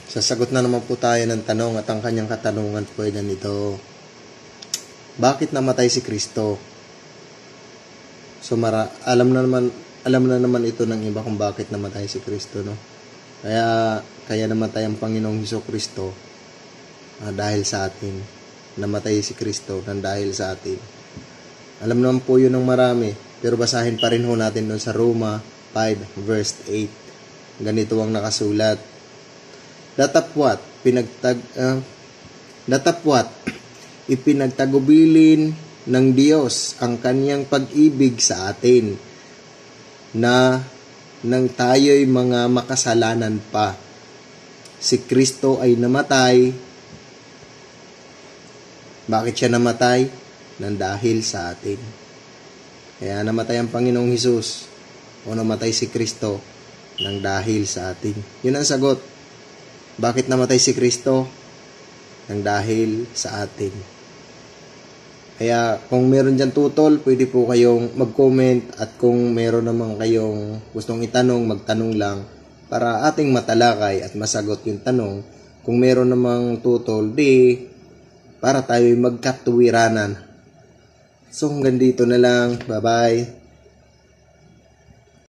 Sasagot na naman po tayo ng tanong at ang kanyang katanungan po ay ganito. Bakit namatay si Kristo? So alam na naman ito ng iba kung bakit namatay si Kristo, no? Kaya namatay ang Panginoong Hesukristo dahil sa atin. Namatay si Kristo nang dahil sa atin. Alam naman po yun ng marami, pero basahin pa rin ho natin doon sa Roma 5 verse 8. Ganito ang nakasulat. Datapwat ipinagtagubilin ng Diyos ang kanyang pag-ibig sa atin na nang tayo'y mga makasalanan pa, si Kristo ay namatay. Bakit siya namatay? Nang dahil sa atin. Kaya namatay ang Panginoong Hesus o namatay si Kristo nang dahil sa atin. Yun ang sagot. Bakit namatay si Kristo? Nang dahil sa atin. Kaya kung meron dyan tutol, pwede po kayong mag-comment at kung meron naman kayong gustong itanong, magtanong lang para ating matalakay at masagot yung tanong. Kung meron namang tutol, para tayo'y magkatuwiranan. So hanggang dito na lang. Bye-bye.